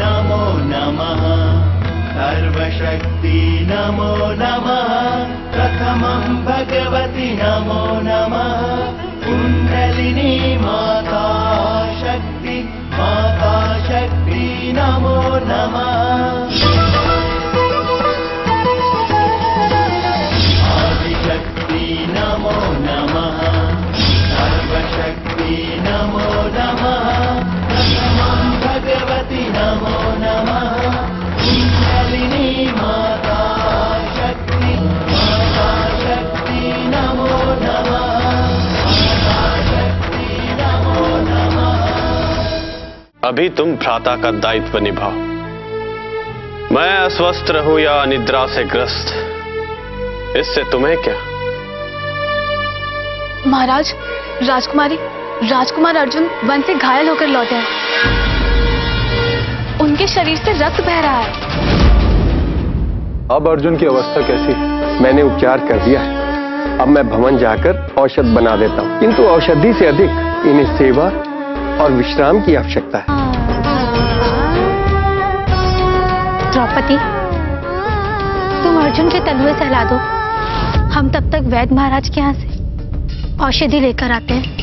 नमो नमः सर्वशक्ति नमो नमः प्रथमं भगवति नमो नमः कुण्डलिनी माता शक्ति नमो नमः आदिशक्ति नमो नमः सर्वशक्ति नमो नमः प्रथमं भगवति नमो नमः कुण्डलिनी माता शक्ति नमो नमः अभी तुम भ्राता का दायित्व निभाओ। मैं अस्वस्थ रहूं या अनिद्रा से ग्रस्त, इससे तुम्हें क्या? महाराज, राजकुमार अर्जुन वन से घायल होकर लौटे हैं। उनके शरीर से रक्त बह रहा है। अब अर्जुन की अवस्था कैसी है? मैंने उपचार कर दिया है। अब मैं भवन जाकर औषध बना देता हूँ, किंतु औषधि से अधिक इन्हें सेवा और विश्राम की आवश्यकता है। द्रौपदी, तुम अर्जुन के तलुए सहला दो। हम तब तक वैद्य महाराज के यहाँ से औषधि लेकर आते हैं।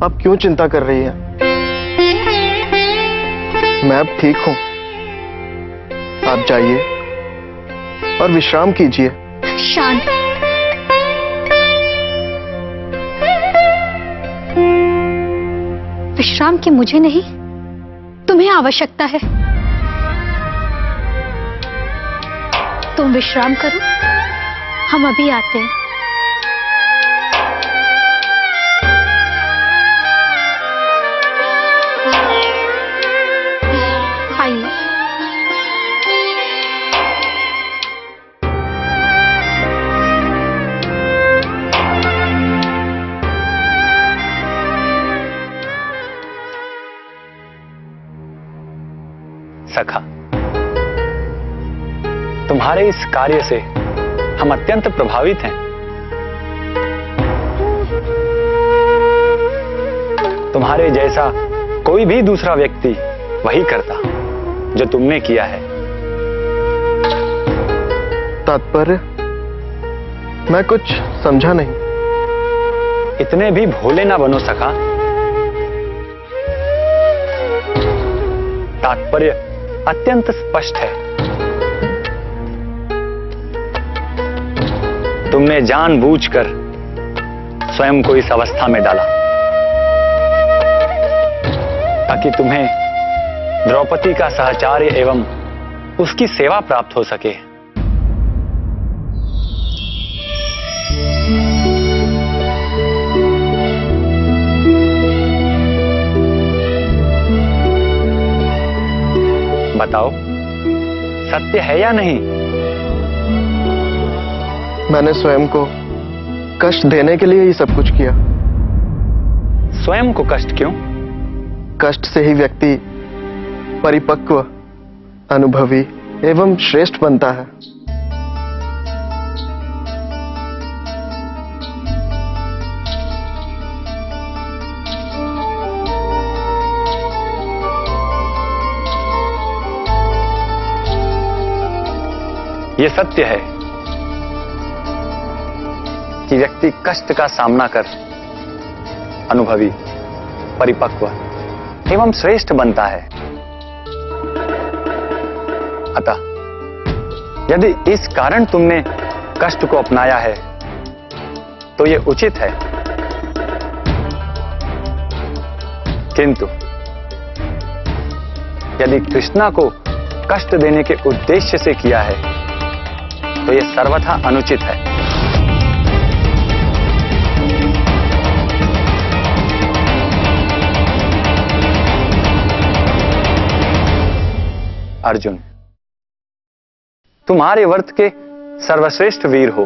आप क्यों चिंता कर रही हैं? मैं अब ठीक हूं। आप जाइए और विश्राम कीजिए। शांत। विश्राम की मुझे नहीं, तुम्हें आवश्यकता है। तुम विश्राम करो, हम अभी आते हैं। सखा, तुम्हारे इस कार्य से हम अत्यंत प्रभावित हैं। तुम्हारे जैसा कोई भी दूसरा व्यक्ति वही करता जो तुमने किया है। तात्पर्य? मैं कुछ समझा नहीं। इतने भी भोले ना बनो सखा। तात्पर्य अत्यंत स्पष्ट है। तुमने जानबूझकर स्वयं को इस अवस्था में डाला ताकि तुम्हें द्रौपदी का सहचार्य एवं उसकी सेवा प्राप्त हो सके। बताओ, सत्य है या नहीं? मैंने स्वयं को कष्ट देने के लिए ही सब कुछ किया। स्वयं को कष्ट क्यों? कष्ट से ही व्यक्ति परिपक्व, अनुभवी एवं श्रेष्ठ बनता है। यह सत्य है कि व्यक्ति कष्ट का सामना कर अनुभवी, परिपक्व एवं श्रेष्ठ बनता है। अतः यदि इस कारण तुमने कष्ट को अपनाया है तो यह उचित है, किंतु यदि कृष्णा को कष्ट देने के उद्देश्य से किया है तो यह सर्वथा अनुचित है। अर्जुन, तुम आर्यवर्त के सर्वश्रेष्ठ वीर हो।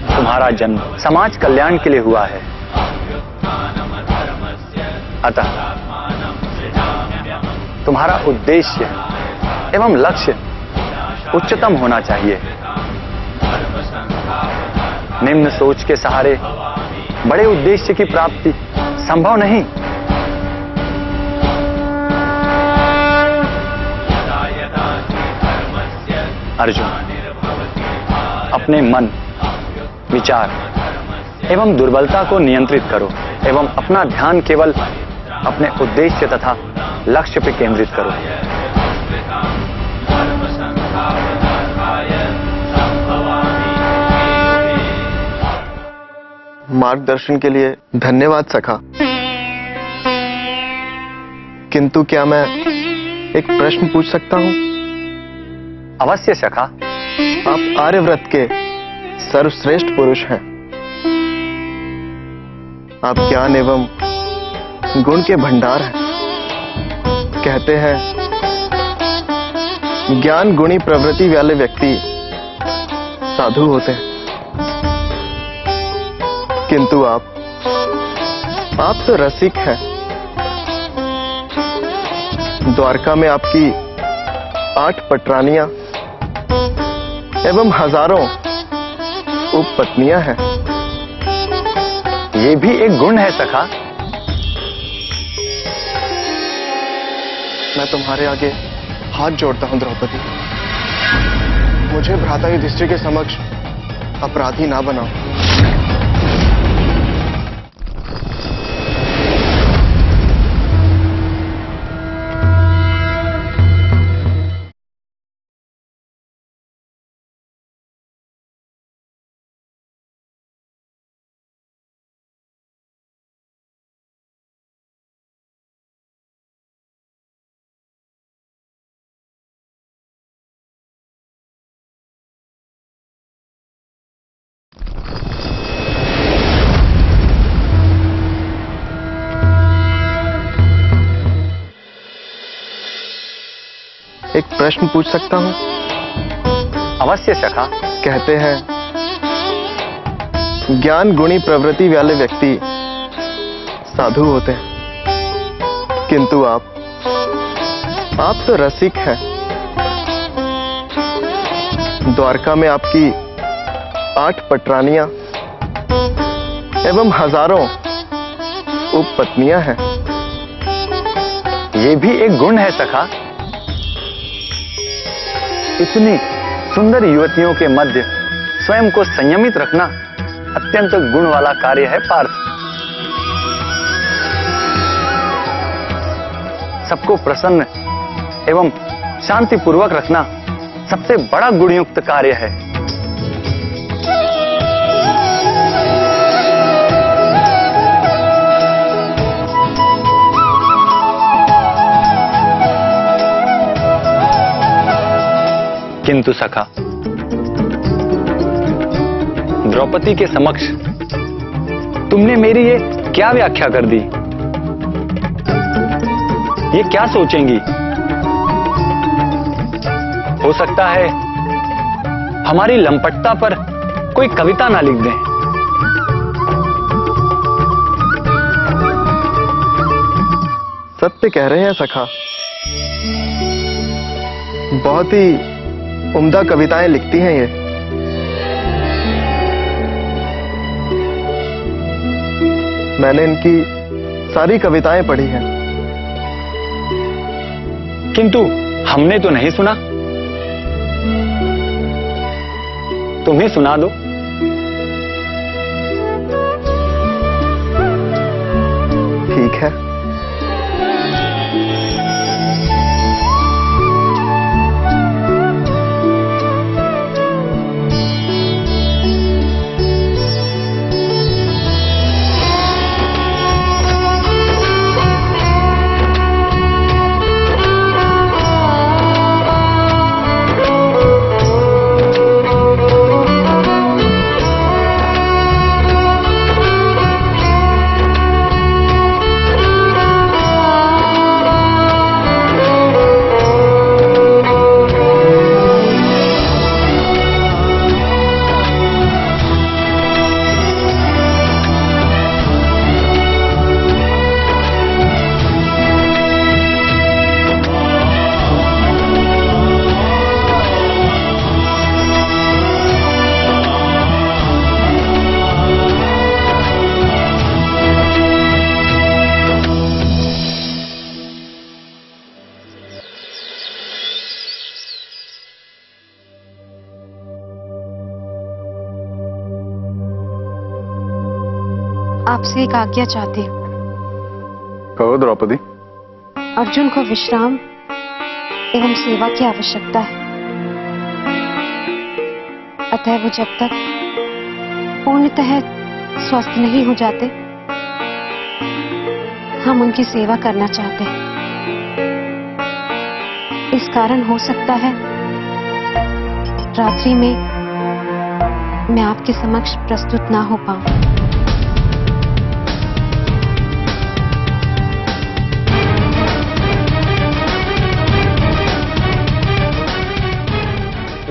तुम्हारा जन्म समाज कल्याण के लिए हुआ है, अतः तुम्हारा उद्देश्य एवं लक्ष्य उच्चतम होना चाहिए। निम्न सोच के सहारे बड़े उद्देश्य की प्राप्ति संभव नहीं। अर्जुन, अपने मन, विचार एवं दुर्बलता को नियंत्रित करो एवं अपना ध्यान केवल अपने उद्देश्य तथा लक्ष्य पर केंद्रित करो। मार्गदर्शन के लिए धन्यवाद सखा। किंतु क्या मैं एक प्रश्न पूछ सकता हूं? अवश्य सखा। आप आर्यव्रत के सर्वश्रेष्ठ पुरुष हैं। आप ज्ञान एवं गुण के भंडार हैं। कहते हैं ज्ञान गुणी प्रवृत्ति वाले व्यक्ति साधु होते हैं, किंतु आप तो रसिक हैं। द्वारका में आपकी 8 पटरानियां एवं हजारों उपपत्नियां हैं। ये भी एक गुण है सखा। मैं तुम्हारे आगे हाथ जोड़ता हूं द्रौपदी, मुझे भ्राता युधिष्ठिर के समक्ष अपराधी ना बनाओ। एक प्रश्न पूछ सकता हूं? अवश्य सखा। कहते हैं ज्ञान गुणी प्रवृत्ति वाले व्यक्ति साधु होते हैं, किंतु आप तो रसिक हैं। द्वारका में आपकी 8 पटरानियां एवं हजारों उपपत्नियां हैं। ये भी एक गुण है सखा। इतनी सुंदर युवतियों के मध्य स्वयं को संयमित रखना अत्यंत गुण वाला कार्य है पार्थ। सबको प्रसन्न एवं शांतिपूर्वक रखना सबसे बड़ा गुणयुक्त कार्य है। किंतु सखा, द्रौपदी के समक्ष तुमने मेरी ये क्या व्याख्या कर दी? ये क्या सोचेंगी? हो सकता है हमारी लंपटता पर कोई कविता ना लिख दें। सत्य कह रहे हैं सखा। बहुत ही उम्दा कविताएं लिखती हैं ये। मैंने इनकी सारी कविताएं पढ़ी हैं, किंतु हमने तो नहीं सुना। तुम्हें सुना दो। ठीक है। आपसे एक आज्ञा चाहती हूँ। कहो द्रौपदी। अर्जुन को विश्राम एवं सेवा की आवश्यकता है, अतः वो जब तक पूर्णतः स्वस्थ नहीं हो जाते हम उनकी सेवा करना चाहते हैं। इस कारण हो सकता है रात्रि में मैं आपके समक्ष प्रस्तुत ना हो पाऊं।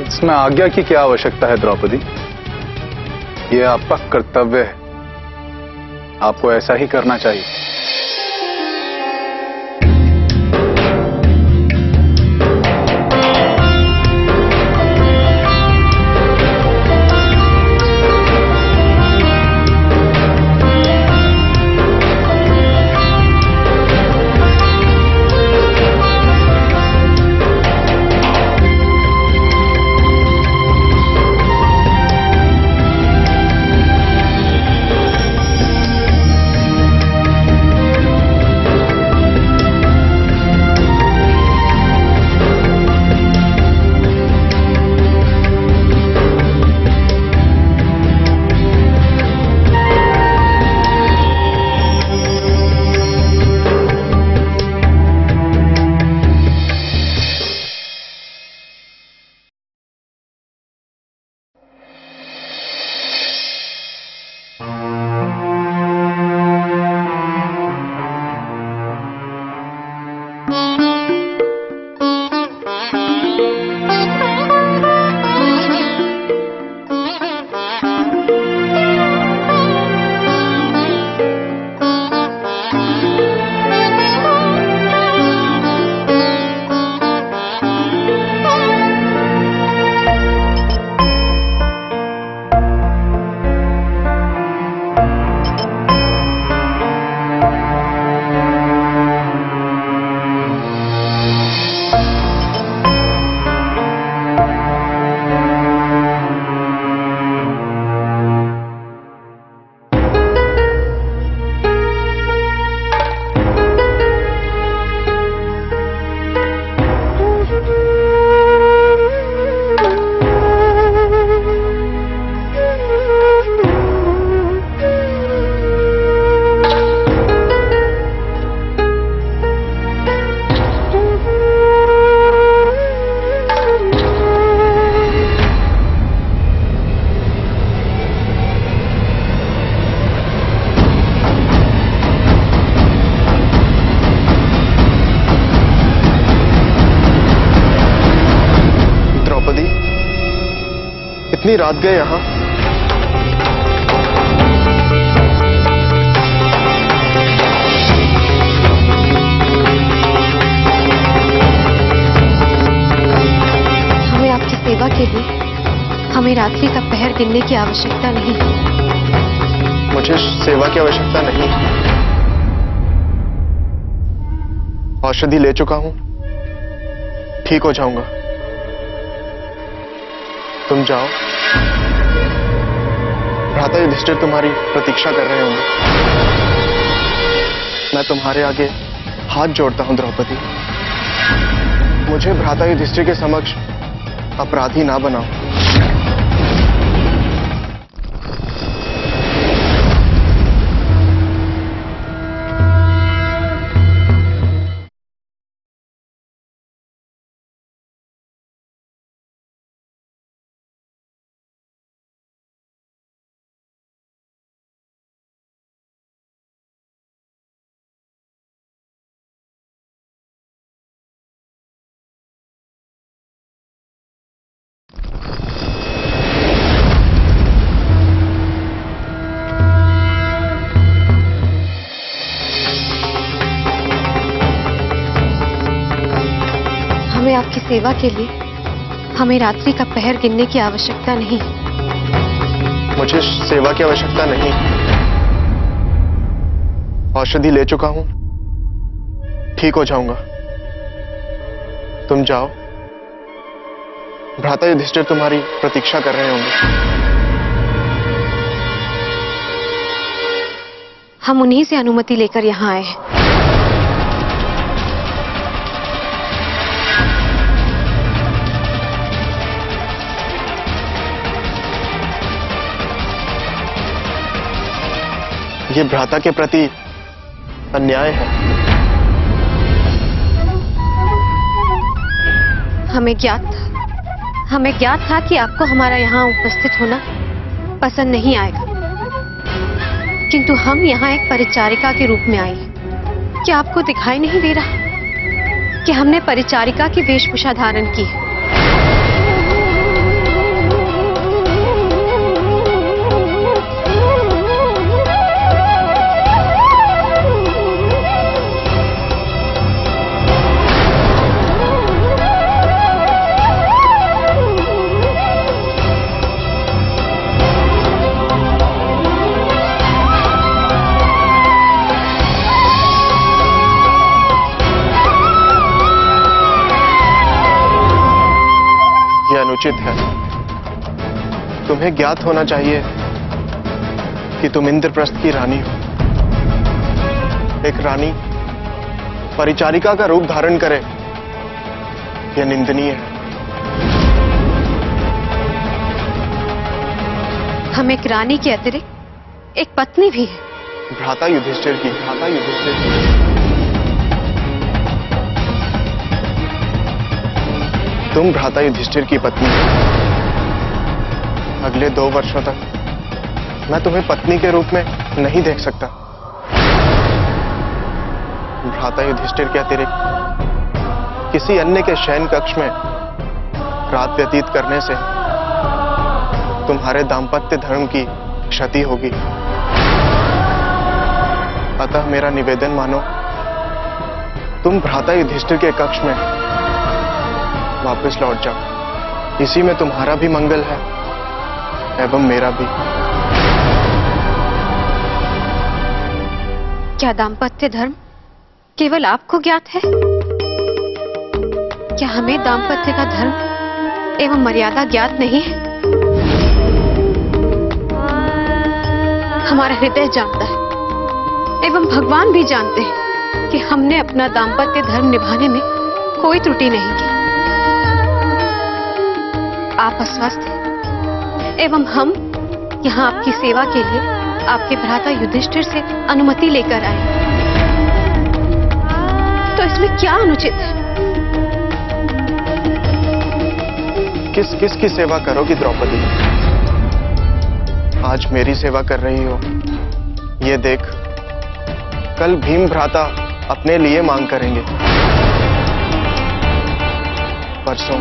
इसमें आज्ञा की क्या आवश्यकता है द्रौपदी? यह आपका कर्तव्य है, आपको ऐसा ही करना चाहिए। इतनी रात गए यहां। हमें आपकी सेवा के लिए हमें रात्रि का पहर गिनने की आवश्यकता नहीं। मुझे सेवा की आवश्यकता नहीं, औषधि ले चुका हूं, ठीक हो जाऊंगा। तुम जाओ, भ्राता युधिष्ठिर तुम्हारी प्रतीक्षा कर रहे होंगे। मैं तुम्हारे आगे हाथ जोड़ता हूं द्रौपदी, मुझे भ्राता युधिष्ठिर के समक्ष अपराधी ना बनाओ। हमें आपकी सेवा के लिए हमें रात्रि का पहर गिनने की आवश्यकता नहीं। मुझे सेवा की आवश्यकता नहीं, औषधि ले चुका हूं, ठीक हो जाऊंगा। तुम जाओ, भ्राता युधिष्ठिर तुम्हारी प्रतीक्षा कर रहे होंगे। हम उन्हीं से अनुमति लेकर यहाँ आए हैं। ये भ्राता के प्रति अन्याय है। हमें ज्ञात था कि आपको हमारा यहाँ उपस्थित होना पसंद नहीं आएगा, किंतु हम यहाँ एक परिचारिका के रूप में आए हैं। क्या आपको दिखाई नहीं दे रहा कि हमने परिचारिका की वेशभूषा धारण की है? अनुचित है। तुम्हें ज्ञात होना चाहिए कि तुम इंद्रप्रस्थ की रानी हो। एक रानी परिचारिका का रूप धारण करे, यह निंदनीय है। हम एक रानी के अतिरिक्त एक पत्नी भी है। भ्राता युधिष्ठिर की। तुम भ्राता युधिष्ठिर की पत्नी हो। अगले 2 वर्षों तक मैं तुम्हें पत्नी के रूप में नहीं देख सकता। भ्राता युधिष्ठिर के अतिरिक्त किसी अन्य के शयन कक्ष में रात व्यतीत करने से तुम्हारे दाम्पत्य धर्म की क्षति होगी। अतः मेरा निवेदन मानो, तुम भ्राता युधिष्ठिर के कक्ष में वापस लौट जाओ। इसी में तुम्हारा भी मंगल है एवं मेरा भी। क्या दाम्पत्य धर्म केवल आपको ज्ञात है? क्या हमें दाम्पत्य का धर्म एवं मर्यादा ज्ञात नहीं है? हमारा हृदय जानता है एवं भगवान भी जानते हैं कि हमने अपना दाम्पत्य धर्म निभाने में कोई त्रुटि नहीं की। आप अस्वस्थ हैं एवं हम यहाँ आपकी सेवा के लिए आपके भ्राता युधिष्ठिर से अनुमति लेकर आए, तो इसमें क्या अनुचित है? किस की सेवा करोगी द्रौपदी? आज मेरी सेवा कर रही हो, ये देख कल भीम भ्राता अपने लिए मांग करेंगे। परसों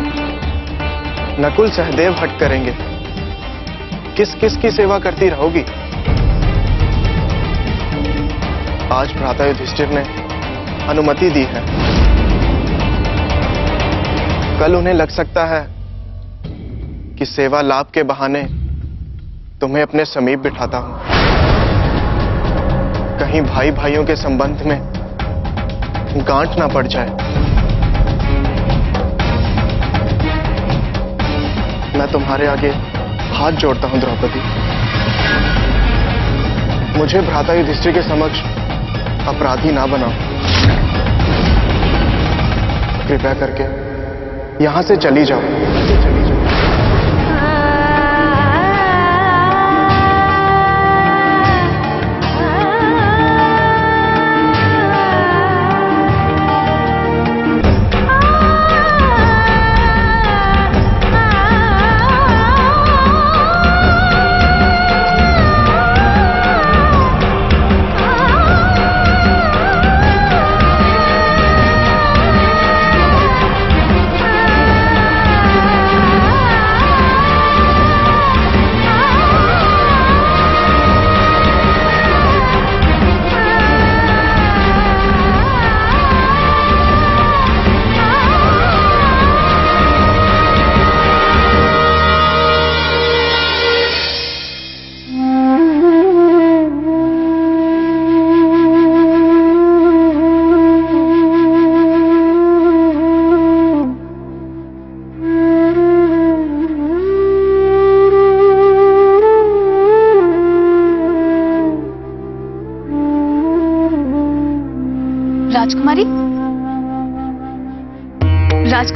नकुल सहदेव हट करेंगे। किस की सेवा करती रहोगी? आज भ्राता युधिष्ठिर ने अनुमति दी है, कल उन्हें लग सकता है कि सेवा लाभ के बहाने तुम्हें अपने समीप बिठाता हूं। कहीं भाई भाइयों के संबंध में गांठ ना पड़ जाए। मैं तुम्हारे आगे हाथ जोड़ता हूं द्रौपदी। मुझे भ्राता युधिष्ठिर के समक्ष अपराधी ना बनाओ। कृपया करके यहां से चली जाओ।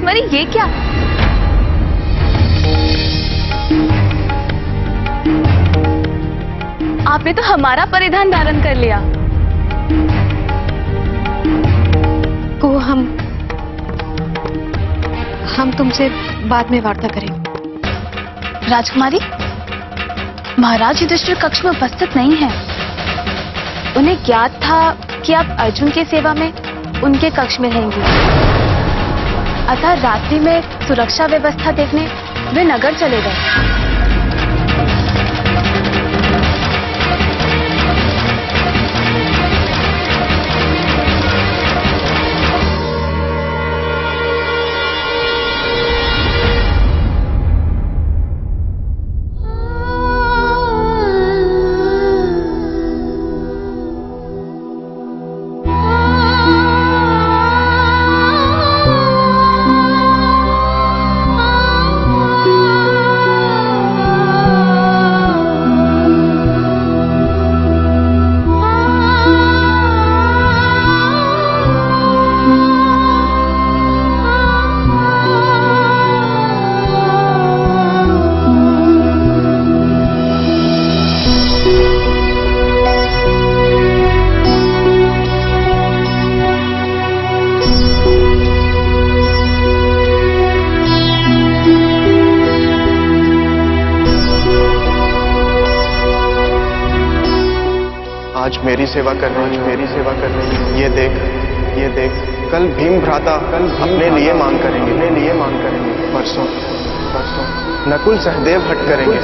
राजकुमारी ये क्या? आपने तो हमारा परिधान धारण कर लिया। को हम तुमसे बाद में वार्ता करेंगे। राजकुमारी, महाराज युधिष्ठिर कक्ष में उपस्थित नहीं है। उन्हें ज्ञात था कि आप अर्जुन की सेवा में उनके कक्ष में रहेंगी, अतः रात्रि में सुरक्षा व्यवस्था देखने वे नगर चले गए। आज मेरी सेवा कर रही हूँ। ये देख कल भीम भ्राता अपने लिए मांग करेंगे। परसों नकुल सहदेव हट करेंगे।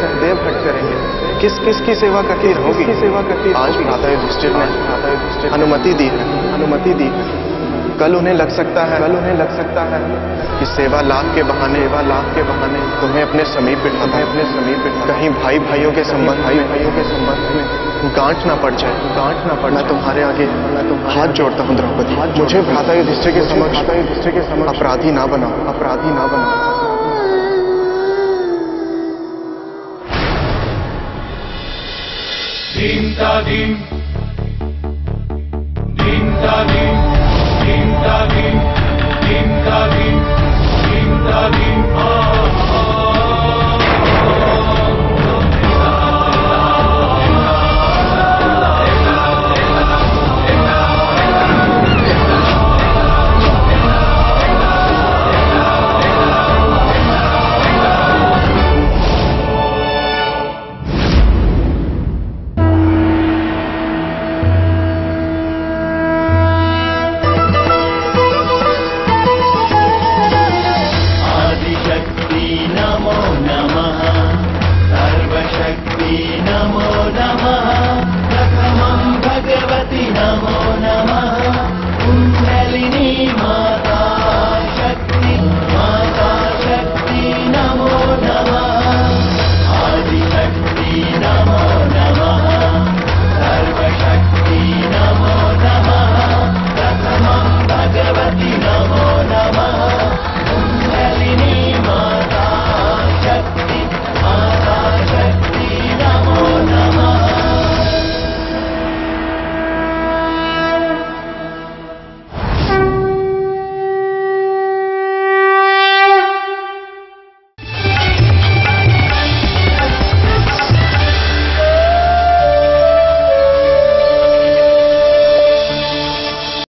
किस की सेवा करती होगी? आज भ्राता युधिष्ठिर ने अनुमति दी है। कल उन्हें लग सकता है कि सेवा लाभ के बहाने तुम्हें अपने समीप बिठाता है। कहीं भाइयों के संबंध में गांठ ना पड़ जाए। मैं तुम्हारे आगे हाथ जोड़ता हूँ द्रौपदी, मुझे भ्राता युधिष्ठिर के समक्ष अपराधी ना बनाओ। दीन